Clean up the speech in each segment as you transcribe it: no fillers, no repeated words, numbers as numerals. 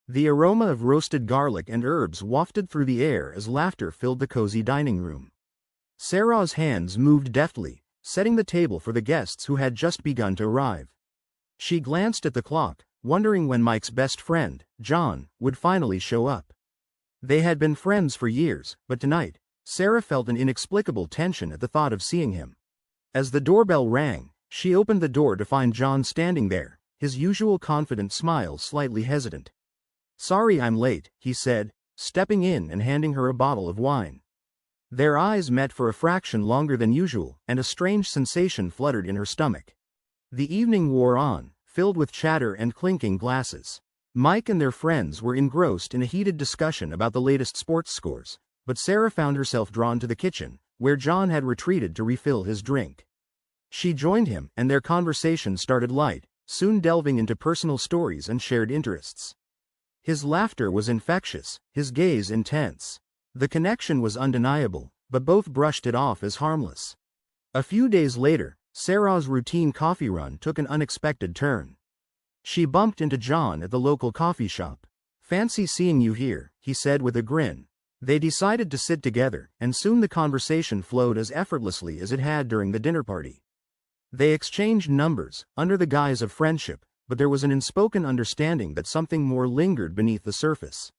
The aroma of roasted garlic and herbs wafted through the air as laughter filled the cozy dining room. Sarah's hands moved deftly, setting the table for the guests who had just begun to arrive. She glanced at the clock, wondering when Mike's best friend, John, would finally show up. They had been friends for years, but tonight, Sarah felt an inexplicable tension at the thought of seeing him. As the doorbell rang, she opened the door to find John standing there, his usual confident smile slightly hesitant. "Sorry I'm late," he said, stepping in and handing her a bottle of wine. Their eyes met for a fraction longer than usual, and a strange sensation fluttered in her stomach. The evening wore on, filled with chatter and clinking glasses. Mike and their friends were engrossed in a heated discussion about the latest sports scores, but Sarah found herself drawn to the kitchen, where John had retreated to refill his drink. She joined him, and their conversation started light, soon delving into personal stories and shared interests. His laughter was infectious, his gaze intense. The connection was undeniable, but both brushed it off as harmless. A few days later, Sarah's routine coffee run took an unexpected turn. She bumped into John at the local coffee shop. "Fancy seeing you here," he said with a grin. They decided to sit together, and soon the conversation flowed as effortlessly as it had during the dinner party. They exchanged numbers, under the guise of friendship, but there was an unspoken understanding that something more lingered beneath the surface.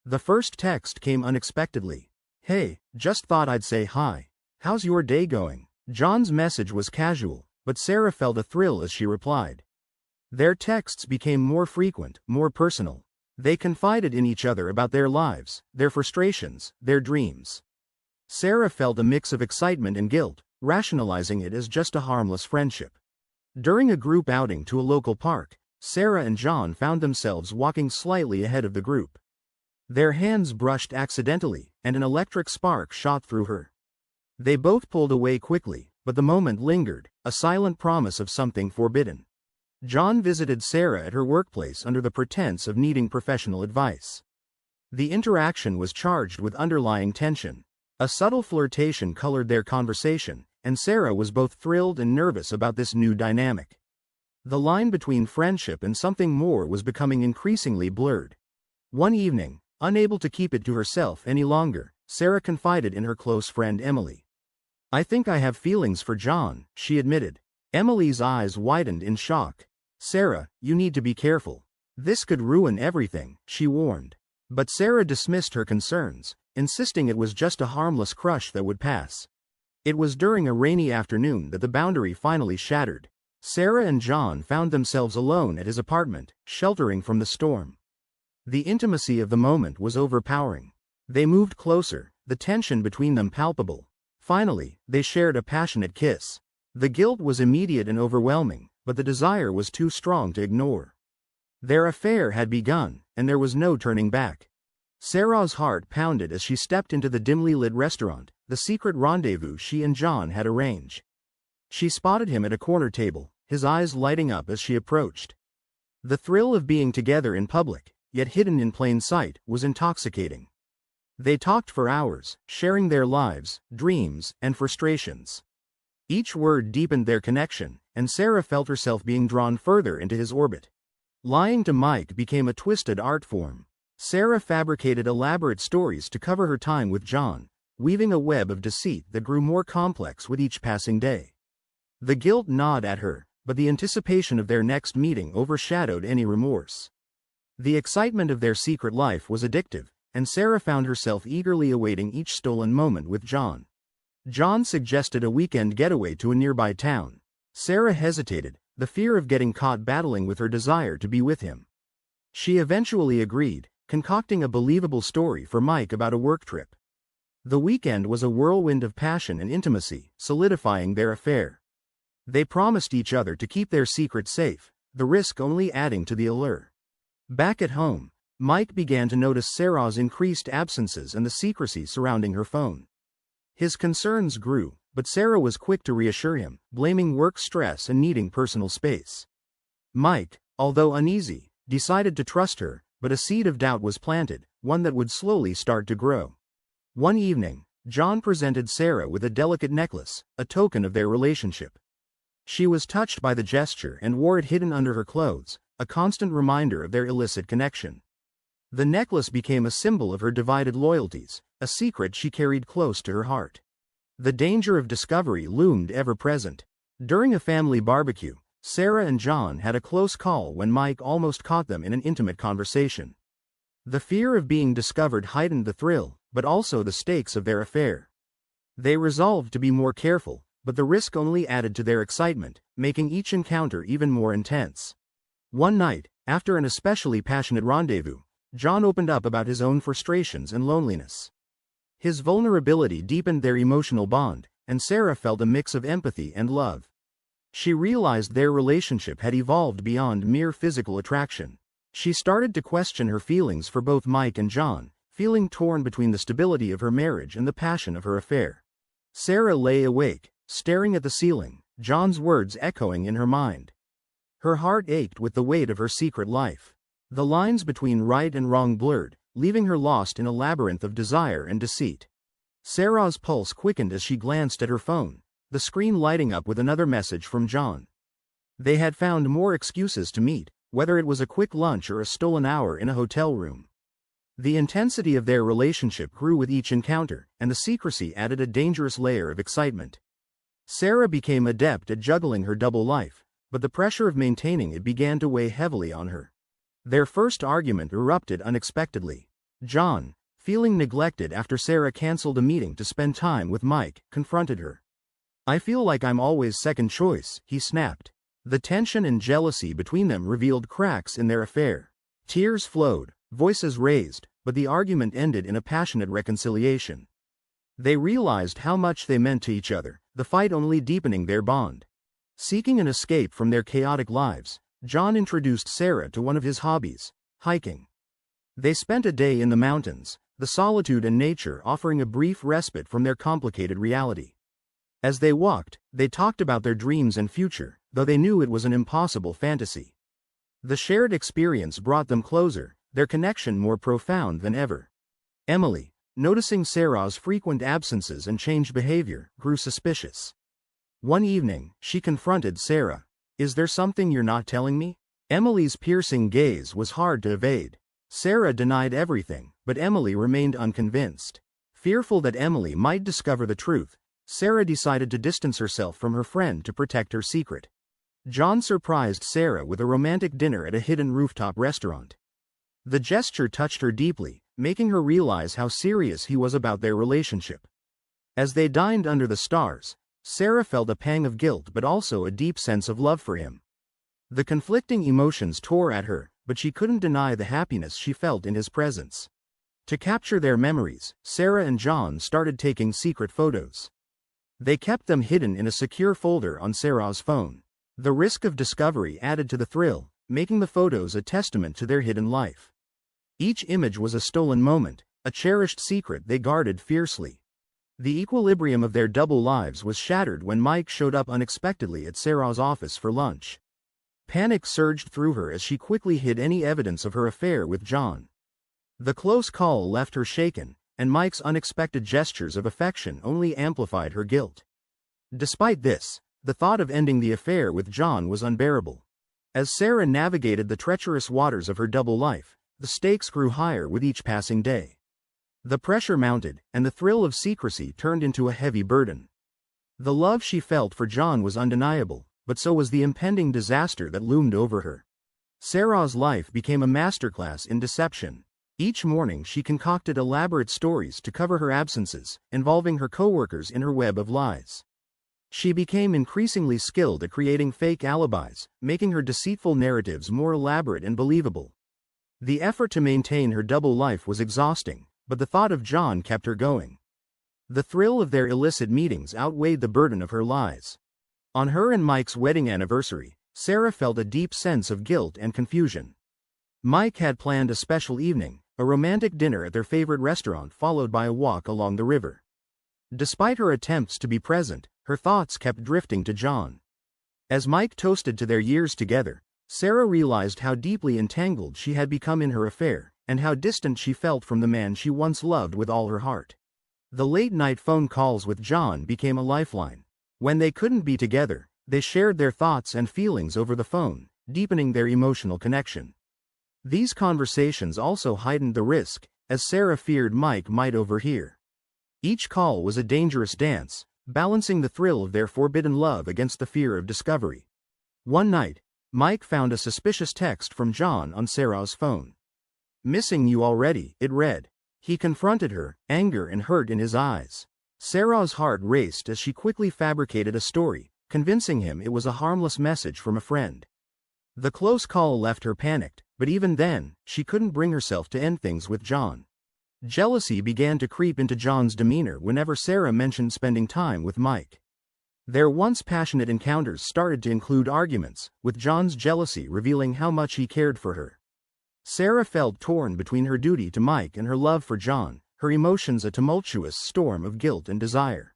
The first text came unexpectedly. "Hey, just thought I'd say hi. How's your day going?" John's message was casual, but Sarah felt a thrill as she replied. Their texts became more frequent, more personal. They confided in each other about their lives, their frustrations, their dreams. Sarah felt a mix of excitement and guilt, rationalizing it as just a harmless friendship. During a group outing to a local park, Sarah and John found themselves walking slightly ahead of the group. Their hands brushed accidentally, and an electric spark shot through her. They both pulled away quickly, but the moment lingered, a silent promise of something forbidden. John visited Sarah at her workplace under the pretense of needing professional advice. The interaction was charged with underlying tension. A subtle flirtation colored their conversation, and Sarah was both thrilled and nervous about this new dynamic. The line between friendship and something more was becoming increasingly blurred. One evening, unable to keep it to herself any longer, Sarah confided in her close friend Emily. "I think I have feelings for John," she admitted. Emily's eyes widened in shock. "Sarah, you need to be careful. This could ruin everything," she warned. But Sarah dismissed her concerns, insisting it was just a harmless crush that would pass. It was during a rainy afternoon that the boundary finally shattered. Sarah and John found themselves alone at his apartment, sheltering from the storm. The intimacy of the moment was overpowering. They moved closer, the tension between them palpable. Finally, they shared a passionate kiss. The guilt was immediate and overwhelming, but the desire was too strong to ignore. Their affair had begun, and there was no turning back. Sarah's heart pounded as she stepped into the dimly lit restaurant, the secret rendezvous she and John had arranged. She spotted him at a corner table, his eyes lighting up as she approached. The thrill of being together in public, yet hidden in plain sight, was intoxicating. They talked for hours, sharing their lives, dreams, and frustrations. Each word deepened their connection, and Sarah felt herself being drawn further into his orbit. Lying to Mike became a twisted art form. Sarah fabricated elaborate stories to cover her time with John, weaving a web of deceit that grew more complex with each passing day. The guilt gnawed at her, but the anticipation of their next meeting overshadowed any remorse. The excitement of their secret life was addictive, and Sarah found herself eagerly awaiting each stolen moment with John. John suggested a weekend getaway to a nearby town. Sarah hesitated, the fear of getting caught battling with her desire to be with him. She eventually agreed, concocting a believable story for Mike about a work trip. The weekend was a whirlwind of passion and intimacy, solidifying their affair. They promised each other to keep their secret safe, the risk only adding to the allure. Back at home, Mike began to notice Sarah's increased absences and the secrecy surrounding her phone. His concerns grew, but Sarah was quick to reassure him, blaming work stress and needing personal space. Mike, although uneasy, decided to trust her, but a seed of doubt was planted, one that would slowly start to grow. One evening, John presented Sarah with a delicate necklace, a token of their relationship. She was touched by the gesture and wore it hidden under her clothes, a constant reminder of their illicit connection. The necklace became a symbol of her divided loyalties, a secret she carried close to her heart. The danger of discovery loomed ever present. During a family barbecue, Sarah and John had a close call when Mike almost caught them in an intimate conversation. The fear of being discovered heightened the thrill, but also the stakes of their affair. They resolved to be more careful, but the risk only added to their excitement, making each encounter even more intense. One night, after an especially passionate rendezvous, John opened up about his own frustrations and loneliness. His vulnerability deepened their emotional bond, and Sarah felt a mix of empathy and love. She realized their relationship had evolved beyond mere physical attraction. She started to question her feelings for both Mike and John, feeling torn between the stability of her marriage and the passion of her affair. Sarah lay awake, staring at the ceiling, John's words echoing in her mind. Her heart ached with the weight of her secret life. The lines between right and wrong blurred, leaving her lost in a labyrinth of desire and deceit. Sarah's pulse quickened as she glanced at her phone, the screen lighting up with another message from John. They had found more excuses to meet, whether it was a quick lunch or a stolen hour in a hotel room. The intensity of their relationship grew with each encounter, and the secrecy added a dangerous layer of excitement. Sarah became adept at juggling her double life, but the pressure of maintaining it began to weigh heavily on her. Their first argument erupted unexpectedly. John, feeling neglected after Sarah canceled a meeting to spend time with Mike, confronted her. "I feel like I'm always second choice," he snapped. The tension and jealousy between them revealed cracks in their affair. Tears flowed, voices raised, but the argument ended in a passionate reconciliation. They realized how much they meant to each other, the fight only deepening their bond. Seeking an escape from their chaotic lives, John introduced Sarah to one of his hobbies, hiking. They spent a day in the mountains, the solitude and nature offering a brief respite from their complicated reality. As they walked, they talked about their dreams and future, though they knew it was an impossible fantasy. The shared experience brought them closer, their connection more profound than ever. Emily, noticing Sarah's frequent absences and changed behavior, grew suspicious. One evening, she confronted Sarah. "Is there something you're not telling me?" Emily's piercing gaze was hard to evade. Sarah denied everything, but Emily remained unconvinced. Fearful that Emily might discover the truth, Sarah decided to distance herself from her friend to protect her secret. John surprised Sarah with a romantic dinner at a hidden rooftop restaurant. The gesture touched her deeply, making her realize how serious he was about their relationship. As they dined under the stars, Sarah felt a pang of guilt but also a deep sense of love for him. The conflicting emotions tore at her, but she couldn't deny the happiness she felt in his presence. To capture their memories, Sarah and John started taking secret photos. They kept them hidden in a secure folder on Sarah's phone. The risk of discovery added to the thrill, making the photos a testament to their hidden life. Each image was a stolen moment, a cherished secret they guarded fiercely. The equilibrium of their double lives was shattered when Mike showed up unexpectedly at Sarah's office for lunch. Panic surged through her as she quickly hid any evidence of her affair with John. The close call left her shaken, and Mike's unexpected gestures of affection only amplified her guilt. Despite this, the thought of ending the affair with John was unbearable. As Sarah navigated the treacherous waters of her double life, the stakes grew higher with each passing day. The pressure mounted, and the thrill of secrecy turned into a heavy burden. The love she felt for John was undeniable, but so was the impending disaster that loomed over her. Sarah's life became a masterclass in deception. Each morning she concocted elaborate stories to cover her absences, involving her coworkers in her web of lies. She became increasingly skilled at creating fake alibis, making her deceitful narratives more elaborate and believable. The effort to maintain her double life was exhausting, but the thought of John kept her going. The thrill of their illicit meetings outweighed the burden of her lies. On her and Mike's wedding anniversary, Sarah felt a deep sense of guilt and confusion. Mike had planned a special evening, a romantic dinner at their favorite restaurant followed by a walk along the river. Despite her attempts to be present, her thoughts kept drifting to John. As Mike toasted to their years together, Sarah realized how deeply entangled she had become in her affair, and how distant she felt from the man she once loved with all her heart. The late-night phone calls with John became a lifeline. When they couldn't be together, they shared their thoughts and feelings over the phone, deepening their emotional connection. These conversations also heightened the risk, as Sarah feared Mike might overhear. Each call was a dangerous dance, balancing the thrill of their forbidden love against the fear of discovery. One night, Mike found a suspicious text from John on Sarah's phone. "Missing you already," it read. He confronted her, anger and hurt in his eyes. Sarah's heart raced as she quickly fabricated a story, convincing him it was a harmless message from a friend. The close call left her panicked, but even then, she couldn't bring herself to end things with John. Jealousy began to creep into John's demeanor whenever Sarah mentioned spending time with Mike. Their once passionate encounters started to include arguments, with John's jealousy revealing how much he cared for her. Sarah felt torn between her duty to Mike and her love for John, her emotions a tumultuous storm of guilt and desire.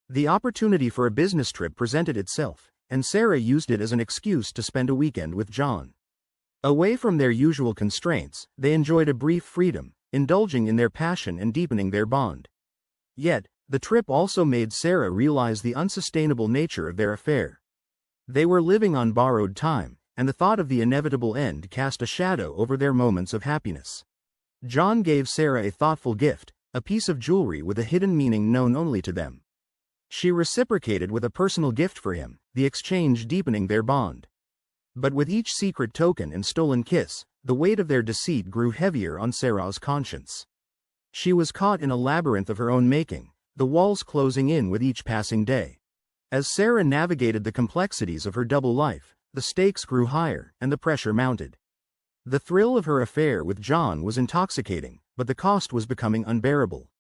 The opportunity for a business trip presented itself, and Sarah used it as an excuse to spend a weekend with John. Away from their usual constraints, they enjoyed a brief freedom, indulging in their passion and deepening their bond. Yet, the trip also made Sarah realize the unsustainable nature of their affair. They were living on borrowed time, and the thought of the inevitable end cast a shadow over their moments of happiness. John gave Sarah a thoughtful gift, a piece of jewelry with a hidden meaning known only to them. She reciprocated with a personal gift for him, the exchange deepening their bond. But with each secret token and stolen kiss, the weight of their deceit grew heavier on Sarah's conscience. She was caught in a labyrinth of her own making, the walls closing in with each passing day. As Sarah navigated the complexities of her double life, the stakes grew higher and the pressure mounted. The thrill of her affair with John was intoxicating, but the cost was becoming unbearable.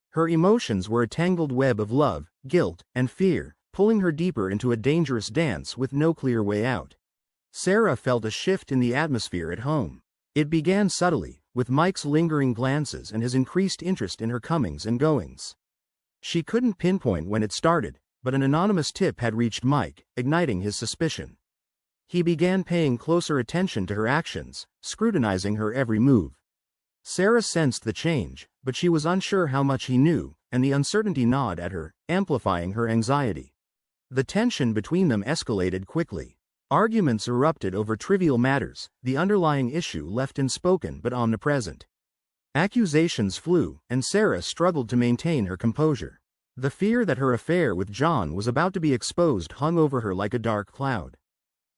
Her emotions were a tangled web of love, guilt, and fear, pulling her deeper into a dangerous dance with no clear way out. Sarah felt a shift in the atmosphere at home. It began subtly, with Mike's lingering glances and his increased interest in her comings and goings. She couldn't pinpoint when it started, but an anonymous tip had reached Mike, igniting his suspicion. He began paying closer attention to her actions, scrutinizing her every move. Sarah sensed the change, but she was unsure how much he knew, and the uncertainty gnawed at her, amplifying her anxiety. The tension between them escalated quickly. Arguments erupted over trivial matters, the underlying issue left unspoken but omnipresent. Accusations flew, and Sarah struggled to maintain her composure. The fear that her affair with John was about to be exposed hung over her like a dark cloud.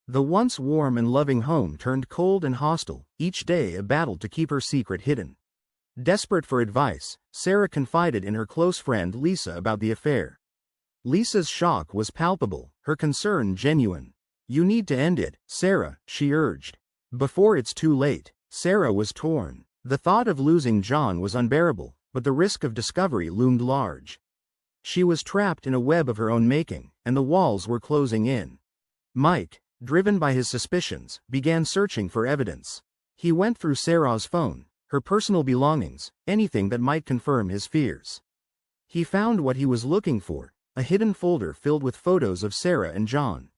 The once warm and loving home turned cold and hostile, each day a battle to keep her secret hidden. Desperate for advice, Sarah confided in her close friend Lisa about the affair. Lisa's shock was palpable, her concern genuine. "You need to end it, Sarah," she urged. "Before it's too late." Sarah was torn. The thought of losing John was unbearable, but the risk of discovery loomed large. She was trapped in a web of her own making, and the walls were closing in. Mike, driven by his suspicions, began searching for evidence. He went through Sarah's phone, her personal belongings, anything that might confirm his fears. He found what he was looking for, a hidden folder filled with photos of Sarah and John.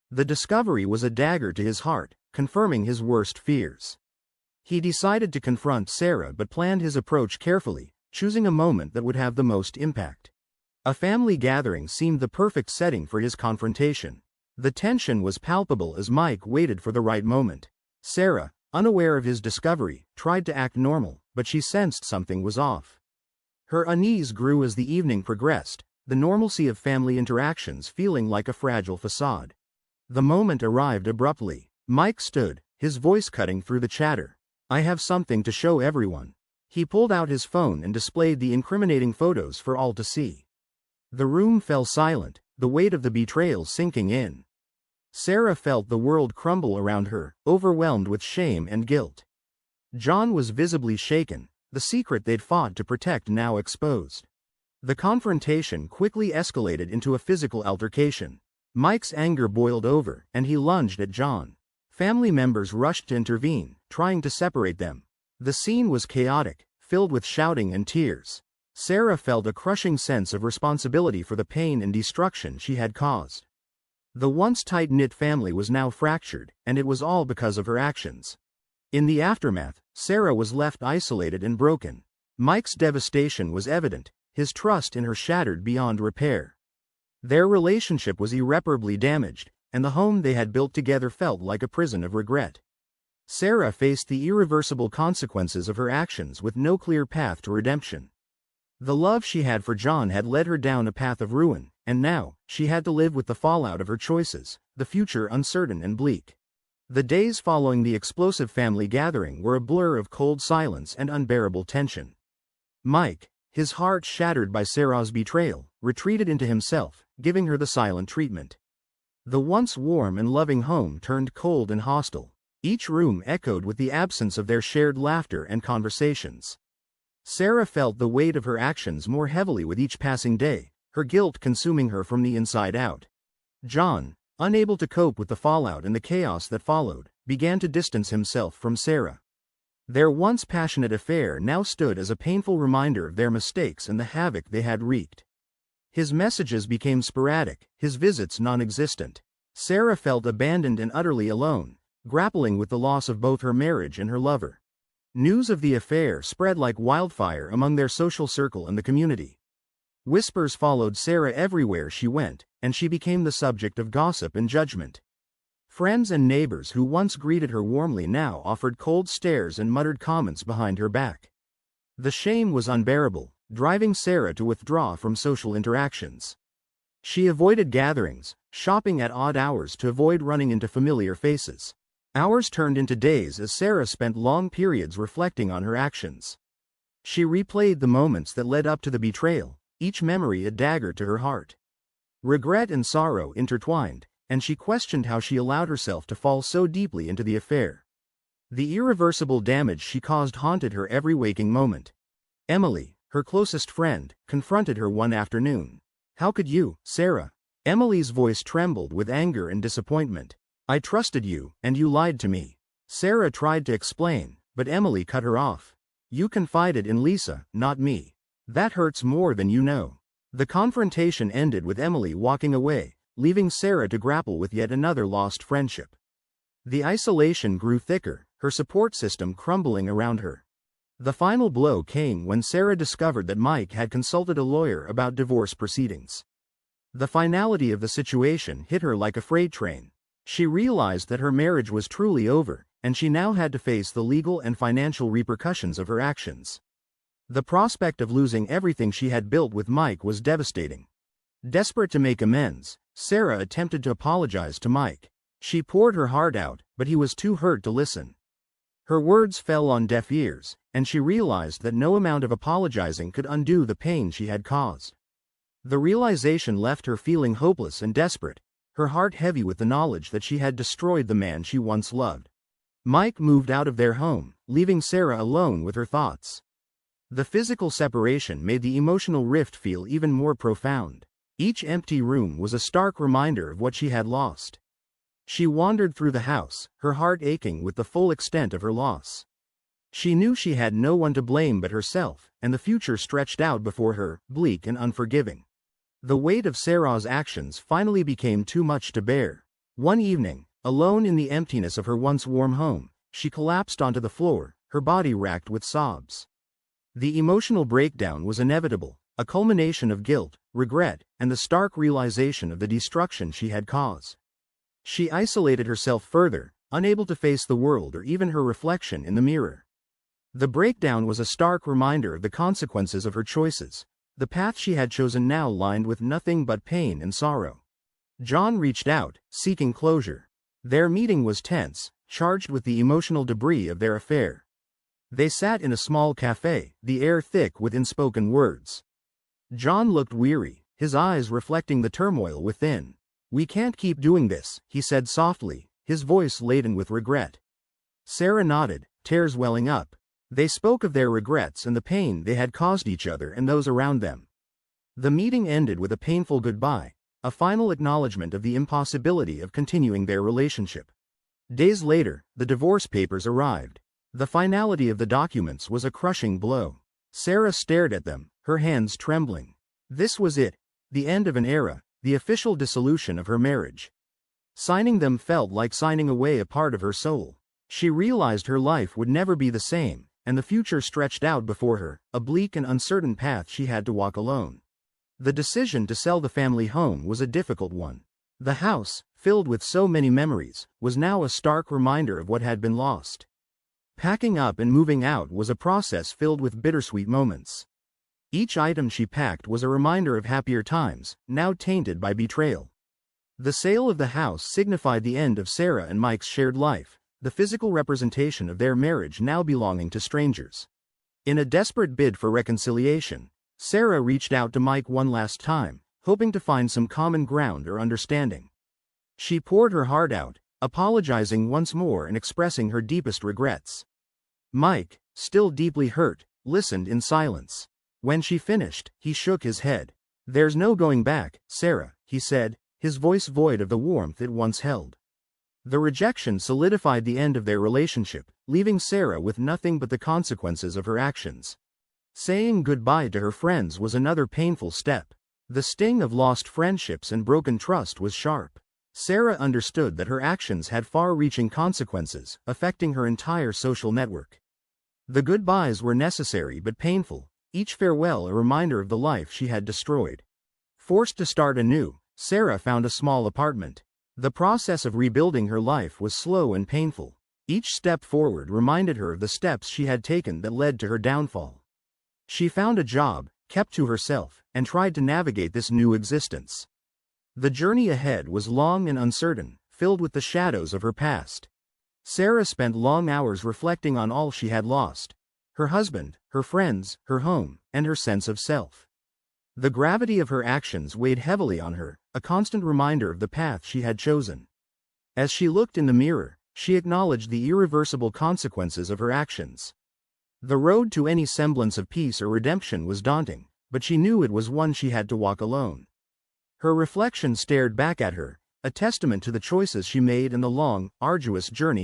The discovery was a dagger to his heart, confirming his worst fears. He decided to confront Sarah but planned his approach carefully, choosing a moment that would have the most impact. A family gathering seemed the perfect setting for his confrontation. The tension was palpable as Mike waited for the right moment. Sarah, unaware of his discovery, tried to act normal, but she sensed something was off. Her unease grew as the evening progressed, the normalcy of family interactions feeling like a fragile facade. The moment arrived abruptly. Mike stood, his voice cutting through the chatter. "I have something to show everyone." He pulled out his phone and displayed the incriminating photos for all to see. The room fell silent, the weight of the betrayal sinking in. Sarah felt the world crumble around her, overwhelmed with shame and guilt. John was visibly shaken, the secret they'd fought to protect now exposed. The confrontation quickly escalated into a physical altercation. Mike's anger boiled over, and he lunged at John. Family members rushed to intervene, trying to separate them. The scene was chaotic, filled with shouting and tears. Sarah felt a crushing sense of responsibility for the pain and destruction she had caused. The once tight-knit family was now fractured, and it was all because of her actions. In the aftermath, Sarah was left isolated and broken. Mike's devastation was evident, his trust in her shattered beyond repair. Their relationship was irreparably damaged, and the home they had built together felt like a prison of regret. Sarah faced the irreversible consequences of her actions with no clear path to redemption. The love she had for John had led her down a path of ruin, and now, she had to live with the fallout of her choices, the future uncertain and bleak. The days following the explosive family gathering were a blur of cold silence and unbearable tension. Mike, his heart shattered by Sarah's betrayal, retreated into himself, giving her the silent treatment. The once warm and loving home turned cold and hostile. Each room echoed with the absence of their shared laughter and conversations. Sarah felt the weight of her actions more heavily with each passing day, her guilt consuming her from the inside out. John, unable to cope with the fallout and the chaos that followed, began to distance himself from Sarah. Their once passionate affair now stood as a painful reminder of their mistakes and the havoc they had wreaked. His messages became sporadic, his visits non-existent. Sarah felt abandoned and utterly alone, grappling with the loss of both her marriage and her lover. News of the affair spread like wildfire among their social circle and the community. Whispers followed Sarah everywhere she went, and she became the subject of gossip and judgment. Friends and neighbors who once greeted her warmly now offered cold stares and muttered comments behind her back. The shame was unbearable, driving Sarah to withdraw from social interactions. She avoided gatherings, shopping at odd hours to avoid running into familiar faces. Hours turned into days as Sarah spent long periods reflecting on her actions. She replayed the moments that led up to the betrayal, each memory a dagger to her heart. Regret and sorrow intertwined, and she questioned how she allowed herself to fall so deeply into the affair. The irreversible damage she caused haunted her every waking moment. Emily, her closest friend, confronted her one afternoon. "How could you, Sarah?" Emily's voice trembled with anger and disappointment. "I trusted you, and you lied to me." Sarah tried to explain, but Emily cut her off. "You confided in Lisa, not me. That hurts more than you know." The confrontation ended with Emily walking away, leaving Sarah to grapple with yet another lost friendship. The isolation grew thicker, her support system crumbling around her. The final blow came when Sarah discovered that Mike had consulted a lawyer about divorce proceedings. The finality of the situation hit her like a freight train. She realized that her marriage was truly over, and she now had to face the legal and financial repercussions of her actions. The prospect of losing everything she had built with Mike was devastating. Desperate to make amends, Sarah attempted to apologize to Mike. She poured her heart out, but he was too hurt to listen. Her words fell on deaf ears, and she realized that no amount of apologizing could undo the pain she had caused. The realization left her feeling hopeless and desperate, her heart heavy with the knowledge that she had destroyed the man she once loved. Mike moved out of their home, leaving Sarah alone with her thoughts. The physical separation made the emotional rift feel even more profound. Each empty room was a stark reminder of what she had lost. She wandered through the house, her heart aching with the full extent of her loss. She knew she had no one to blame but herself, and the future stretched out before her, bleak and unforgiving. The weight of Sarah's actions finally became too much to bear. One evening, alone in the emptiness of her once warm home, she collapsed onto the floor, her body racked with sobs. The emotional breakdown was inevitable, a culmination of guilt, regret, and the stark realization of the destruction she had caused. She isolated herself further, unable to face the world or even her reflection in the mirror. The breakdown was a stark reminder of the consequences of her choices. The path she had chosen now lined with nothing but pain and sorrow. John reached out, seeking closure. Their meeting was tense, charged with the emotional debris of their affair. They sat in a small cafe, the air thick with unspoken words. John looked weary, his eyes reflecting the turmoil within. "We can't keep doing this," he said softly, his voice laden with regret. Sarah nodded, tears welling up. They spoke of their regrets and the pain they had caused each other and those around them. The meeting ended with a painful goodbye, a final acknowledgement of the impossibility of continuing their relationship. Days later, the divorce papers arrived. The finality of the documents was a crushing blow. Sarah stared at them, her hands trembling. This was it, the end of an era, the official dissolution of her marriage. Signing them felt like signing away a part of her soul. She realized her life would never be the same, and the future stretched out before her, a bleak and uncertain path she had to walk alone. The decision to sell the family home was a difficult one. The house, filled with so many memories, was now a stark reminder of what had been lost. Packing up and moving out was a process filled with bittersweet moments. Each item she packed was a reminder of happier times, now tainted by betrayal. The sale of the house signified the end of Sarah and Mike's shared life, the physical representation of their marriage now belonging to strangers. In a desperate bid for reconciliation, Sarah reached out to Mike one last time, hoping to find some common ground or understanding. She poured her heart out, apologizing once more and expressing her deepest regrets. Mike, still deeply hurt, listened in silence. When she finished, he shook his head. "There's no going back, Sarah," he said, his voice void of the warmth it once held. The rejection solidified the end of their relationship, leaving Sarah with nothing but the consequences of her actions. Saying goodbye to her friends was another painful step. The sting of lost friendships and broken trust was sharp. Sarah understood that her actions had far-reaching consequences, affecting her entire social network. The goodbyes were necessary but painful, each farewell a reminder of the life she had destroyed. Forced to start anew, Sarah found a small apartment. The process of rebuilding her life was slow and painful. Each step forward reminded her of the steps she had taken that led to her downfall. She found a job, kept to herself, and tried to navigate this new existence. The journey ahead was long and uncertain, filled with the shadows of her past. Sarah spent long hours reflecting on all she had lost: her husband, her friends, her home, and her sense of self. The gravity of her actions weighed heavily on her, a constant reminder of the path she had chosen. As she looked in the mirror, she acknowledged the irreversible consequences of her actions. The road to any semblance of peace or redemption was daunting, but she knew it was one she had to walk alone. Her reflection stared back at her, a testament to the choices she made and the long, arduous journey